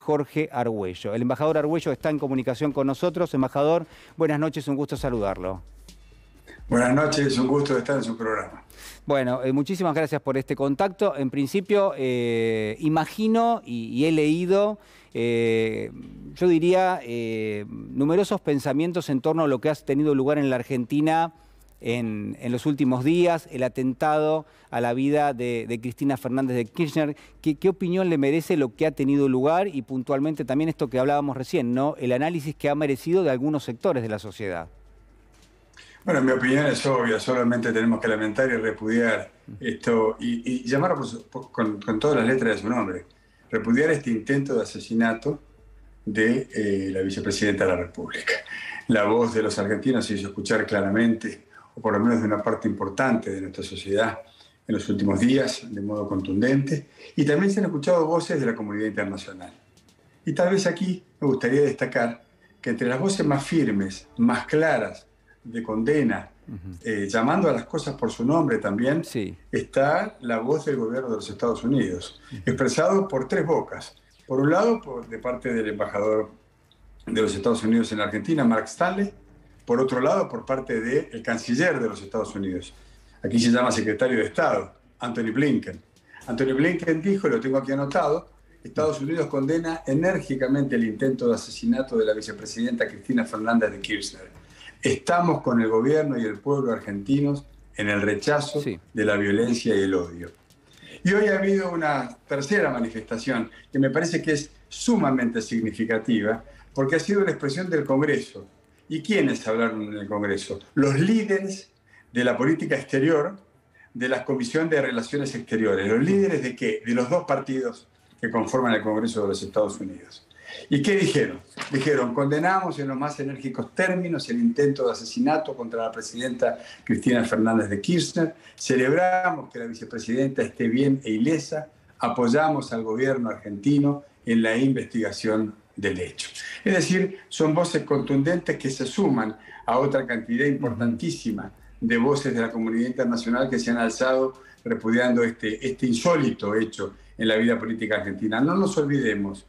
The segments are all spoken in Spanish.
Jorge Argüello. El embajador Argüello está en comunicación con nosotros. Embajador, buenas noches, un gusto saludarlo. Buenas noches, un gusto estar en su programa. Bueno, muchísimas gracias por este contacto. En principio, imagino y he leído, yo diría, numerosos pensamientos en torno a lo que ha tenido lugar en la Argentina en los últimos días, el atentado a la vida de Cristina Fernández de Kirchner. ¿Qué opinión le merece lo que ha tenido lugar y puntualmente también esto que hablábamos recién, ¿no? El análisis que ha merecido de algunos sectores de la sociedad? Bueno, mi opinión es obvia, solamente tenemos que lamentar y repudiar esto y llamarlo con todas las letras de su nombre, repudiar este intento de asesinato de la vicepresidenta de la República. La voz de los argentinos se hizo escuchar claramente, o por lo menos de una parte importante de nuestra sociedad en los últimos días, de modo contundente, y también se han escuchado voces de la comunidad internacional. Y tal vez aquí me gustaría destacar que entre las voces más firmes, más claras, de condena, llamando a las cosas por su nombre también, sí, está la voz del gobierno de los Estados Unidos, expresado por tres bocas. Por un lado, de parte del embajador de los Estados Unidos en la Argentina, Mark Stanley. Por otro lado, por parte del canciller de los Estados Unidos. Aquí se llama secretario de Estado, Antony Blinken. Antony Blinken dijo, y lo tengo aquí anotado, Estados Unidos condena enérgicamente el intento de asesinato de la vicepresidenta Cristina Fernández de Kirchner. Estamos con el gobierno y el pueblo argentinos en el rechazo de la violencia y el odio. Y hoy ha habido una tercera manifestación que me parece que es sumamente significativa porque ha sido la expresión del Congreso. ¿Y quiénes hablaron en el Congreso? Los líderes de la política exterior de la Comisión de Relaciones Exteriores. ¿Los líderes de qué? De los dos partidos que conforman el Congreso de los Estados Unidos. ¿Y qué dijeron? Dijeron, condenamos en los más enérgicos términos el intento de asesinato contra la presidenta Cristina Fernández de Kirchner, celebramos que la vicepresidenta esté bien e ilesa, apoyamos al gobierno argentino en la investigación del hecho. Es decir, son voces contundentes que se suman a otra cantidad importantísima de voces de la comunidad internacional que se han alzado repudiando este insólito hecho en la vida política argentina. No nos olvidemos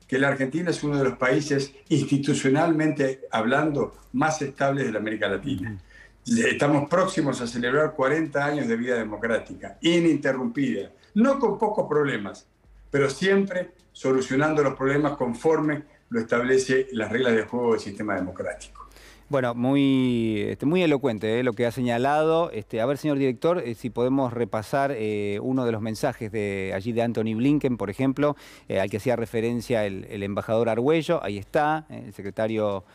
que la Argentina es uno de los países institucionalmente hablando más estables de la América Latina. Estamos próximos a celebrar 40 años de vida democrática, ininterrumpida, no con pocos problemas, pero siempre solucionando los problemas conforme lo establece las reglas de juego del sistema democrático. Bueno, muy elocuente lo que ha señalado. A ver, señor director, si podemos repasar uno de los mensajes de allí de Antony Blinken, por ejemplo, al que hacía referencia el embajador Argüello. Ahí está, el secretario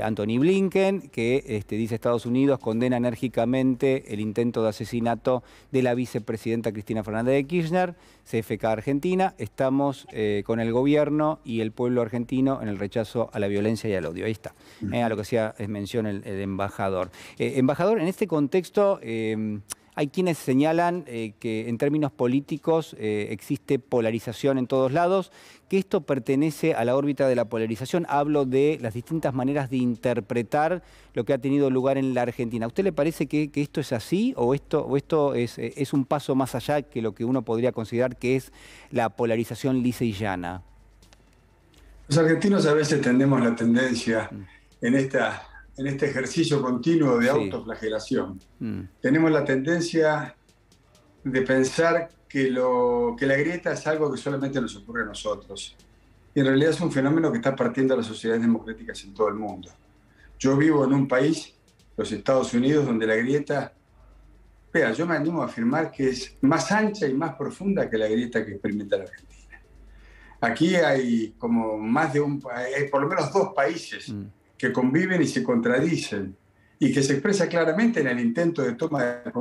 Antony Blinken, que dice Estados Unidos condena enérgicamente el intento de asesinato de la vicepresidenta Cristina Fernández de Kirchner, CFK Argentina, estamos con el gobierno y el pueblo argentino en el rechazo a la violencia y al odio. Ahí está, a lo que hacía mención el embajador. Embajador, en este contexto hay quienes señalan que en términos políticos existe polarización en todos lados, que esto pertenece a la órbita de la polarización. Hablo de las distintas maneras de interpretar lo que ha tenido lugar en la Argentina. ¿A usted le parece que esto es así o esto es un paso más allá que lo que uno podría considerar que es la polarización lisa y llana? Los argentinos a veces tenemos la tendencia en este ejercicio continuo de autoflagelación. Tenemos la tendencia de pensar que la grieta es algo que solamente nos ocurre a nosotros. Y en realidad es un fenómeno que está partiendo a las sociedades democráticas en todo el mundo. Yo vivo en un país, los Estados Unidos, donde la grieta, yo me animo a afirmar que es más ancha y más profunda que la grieta que experimenta la Argentina. Aquí hay como hay por lo menos dos países que conviven y se contradicen, y que se expresa claramente en el intento de toma de...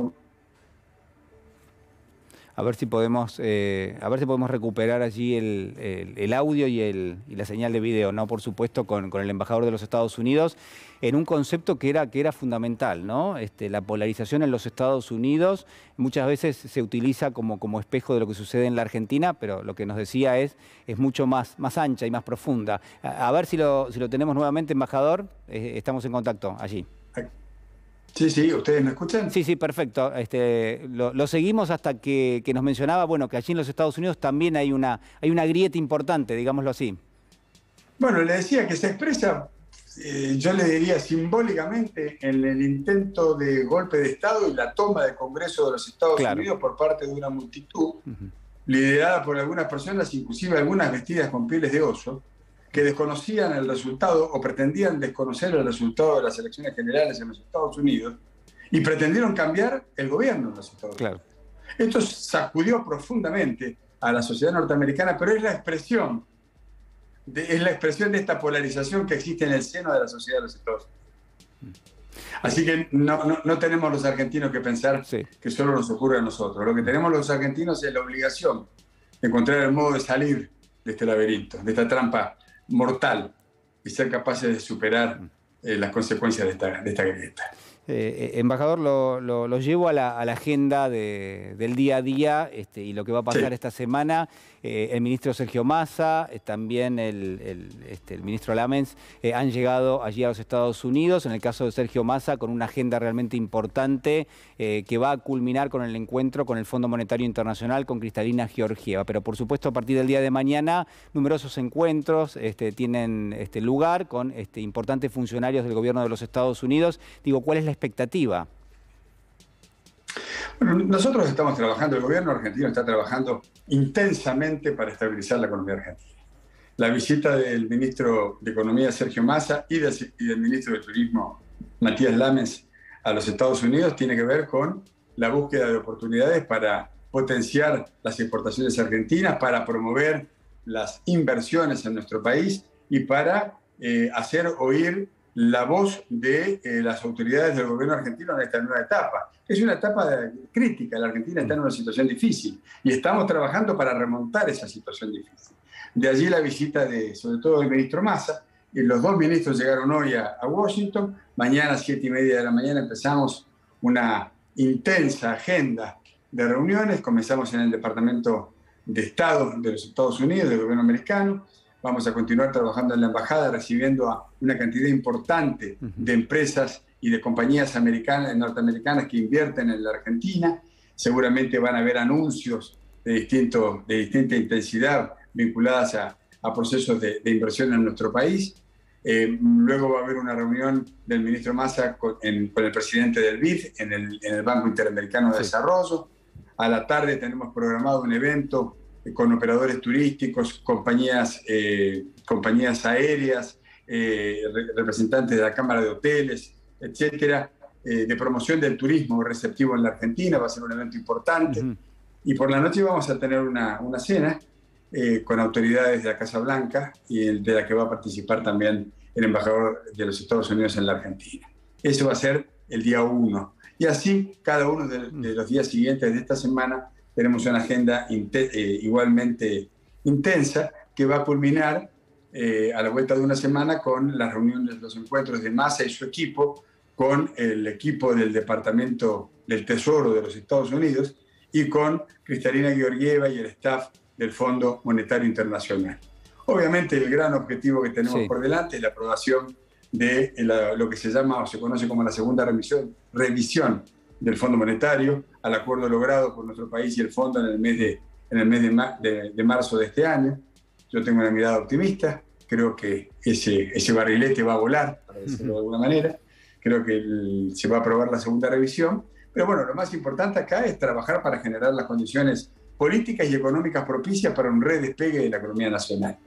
A ver si podemos recuperar allí el audio y la señal de video, ¿no? Por supuesto, con el embajador de los Estados Unidos, en un concepto que era fundamental, ¿no? La polarización en los Estados Unidos muchas veces se utiliza como espejo de lo que sucede en la Argentina, pero lo que nos decía es mucho más ancha y más profunda. A ver si lo tenemos nuevamente, embajador. Estamos en contacto allí. Sí, sí, ¿ustedes me escuchan? Sí, sí, perfecto. Lo seguimos hasta que nos mencionaba, bueno, que allí en los Estados Unidos también hay una grieta importante, digámoslo así. Bueno, le decía que se expresa, yo le diría simbólicamente, en el intento de golpe de Estado y la toma del Congreso de los Estados Claro. Unidos por parte de una multitud, Ujú. liderada por algunas personas, inclusive algunas vestidas con pieles de oso, que desconocían el resultado o pretendían desconocer el resultado de las elecciones generales en los Estados Unidos y pretendieron cambiar el gobierno de los Estados Unidos. Claro. Esto sacudió profundamente a la sociedad norteamericana, pero es la expresión de esta polarización que existe en el seno de la sociedad de los Estados Unidos. Así que no tenemos los argentinos que pensar Sí. que solo nos ocurre a nosotros. Lo que tenemos los argentinos es la obligación de encontrar el modo de salir de este laberinto, de esta trampa mortal, y ser capaces de superar las consecuencias de esta grieta. Embajador, lo llevo a la agenda del día a día y lo que va a pasar Sí. esta semana. El ministro Sergio Massa, también el ministro Lamens, han llegado allí a los Estados Unidos, en el caso de Sergio Massa, con una agenda realmente importante que va a culminar con el encuentro con el Fondo Monetario Internacional, con Kristalina Georgieva. Pero por supuesto, a partir del día de mañana, numerosos encuentros tienen lugar con importantes funcionarios del gobierno de los Estados Unidos. Digo, ¿cuál es la expectativa? Bueno, nosotros estamos trabajando, el gobierno argentino está trabajando intensamente para estabilizar la economía argentina. La visita del ministro de Economía, Sergio Massa, y del ministro de Turismo, Matías Lamens, a los Estados Unidos tiene que ver con la búsqueda de oportunidades para potenciar las exportaciones argentinas, para promover las inversiones en nuestro país y para hacer oír la voz de las autoridades del gobierno argentino en esta nueva etapa. Es una etapa crítica, la Argentina está en una situación difícil y estamos trabajando para remontar esa situación difícil. De allí la visita sobre todo del ministro Massa, y los dos ministros llegaron hoy a Washington. Mañana a 7:30 de la mañana empezamos una intensa agenda de reuniones, comenzamos en el Departamento de Estado de los Estados Unidos, del gobierno americano. Vamos a continuar trabajando en la embajada, recibiendo a una cantidad importante de empresas y de compañías norteamericanas que invierten en la Argentina. Seguramente van a haber anuncios de distinta intensidad vinculadas a procesos de inversión en nuestro país. Luego va a haber una reunión del ministro Massa con el presidente del BID en el Banco Interamericano de Desarrollo. A la tarde tenemos programado un evento con operadores turísticos, compañías aéreas, representantes de la Cámara de Hoteles, etcétera, de promoción del turismo receptivo en la Argentina. Va a ser un evento importante. Y por la noche vamos a tener una cena con autoridades de la Casa Blanca y de la que va a participar también el embajador de los Estados Unidos en la Argentina. Eso va a ser el día 1. Y así, cada uno de los días siguientes de esta semana, tenemos una agenda igualmente intensa que va a culminar a la vuelta de una semana con las reuniones, los encuentros de Massa y su equipo con el equipo del Departamento del Tesoro de los Estados Unidos y con Kristalina Georgieva y el staff del Fondo Monetario Internacional. Obviamente el gran objetivo que tenemos por delante es la aprobación de lo que se llama o se conoce como la segunda revisión del Fondo Monetario, al acuerdo logrado por nuestro país y el Fondo en el mes de marzo de este año. Yo tengo una mirada optimista, creo que ese barrilete va a volar, para decirlo de alguna manera, creo que se va a aprobar la segunda revisión, pero bueno, lo más importante acá es trabajar para generar las condiciones políticas y económicas propicias para un redespegue de la economía nacional.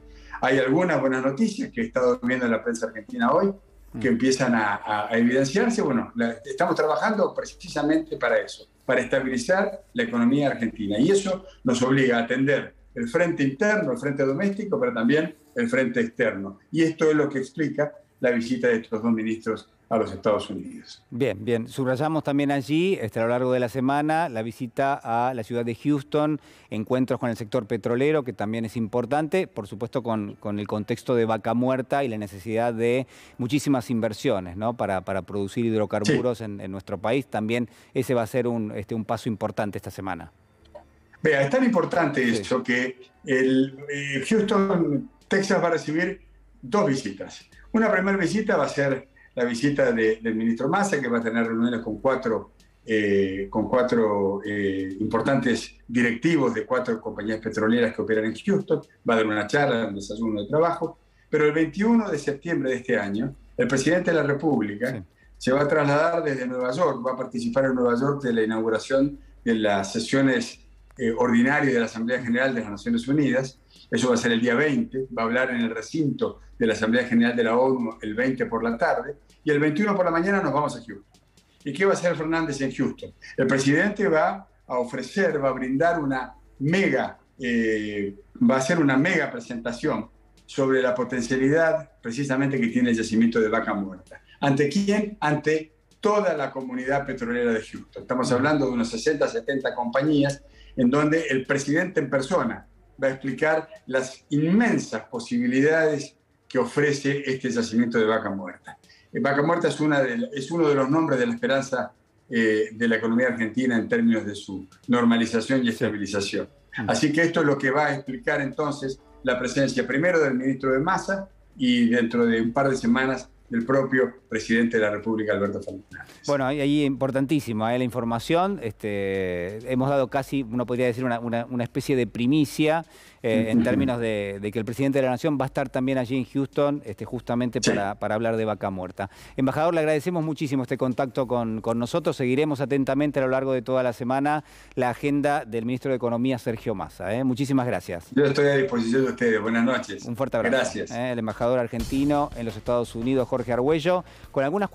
Hay algunas buenas noticias que he estado viendo en la prensa argentina hoy, que empiezan a evidenciarse. Bueno, estamos trabajando precisamente para eso, para estabilizar la economía argentina. Y eso nos obliga a atender el frente interno, el frente doméstico, pero también el frente externo. Y esto es lo que explica la visita de estos dos ministros a los Estados Unidos. Bien, bien. Subrayamos también allí, a lo largo de la semana, la visita a la ciudad de Houston, encuentros con el sector petrolero, que también es importante, por supuesto con el contexto de Vaca Muerta y la necesidad de muchísimas inversiones, ¿no? para producir hidrocarburos en nuestro país. También ese va a ser un paso importante esta semana. Vea, es tan importante eso que Houston, Texas va a recibir dos visitas. Una primera visita va a ser la visita del ministro Massa, que va a tener reuniones con cuatro importantes directivos de 4 compañías petroleras que operan en Houston. Va a dar una charla, un desayuno de trabajo. Pero el 21 de septiembre de este año, el presidente de la República se va a trasladar desde Nueva York, va a participar en Nueva York de la inauguración de las sesiones ordinarias de la Asamblea General de las Naciones Unidas. Eso va a ser el día 20, va a hablar en el recinto de la Asamblea General de la ONU el 20 por la tarde, y el 21 por la mañana nos vamos a Houston. ¿Y qué va a hacer Fernández en Houston? El presidente va a ofrecer, va a brindar va a hacer una mega presentación sobre la potencialidad precisamente que tiene el yacimiento de Vaca Muerta. ¿Ante quién? Ante toda la comunidad petrolera de Houston. Estamos hablando de unas 60, 70 compañías en donde el presidente en persona va a explicar las inmensas posibilidades que ofrece este yacimiento de Vaca Muerta. Vaca Muerta es uno de los nombres de la esperanza de la economía argentina en términos de su normalización y estabilización. Así que esto es lo que va a explicar entonces la presencia primero del ministro de Massa y dentro de un par de semanas del propio presidente de la República, Alberto Fernández. Bueno, ahí importantísimo la información. Hemos dado casi, uno podría decir, una especie de primicia en términos de que el presidente de la Nación va a estar también allí en Houston, justamente para hablar de Vaca Muerta. Embajador, le agradecemos muchísimo este contacto con nosotros. Seguiremos atentamente a lo largo de toda la semana la agenda del ministro de Economía, Sergio Massa. Muchísimas gracias. Yo estoy a disposición de ustedes. Buenas noches. Un fuerte abrazo. Gracias. El embajador argentino en los Estados Unidos, Jorge Argüello, con algunas cuestiones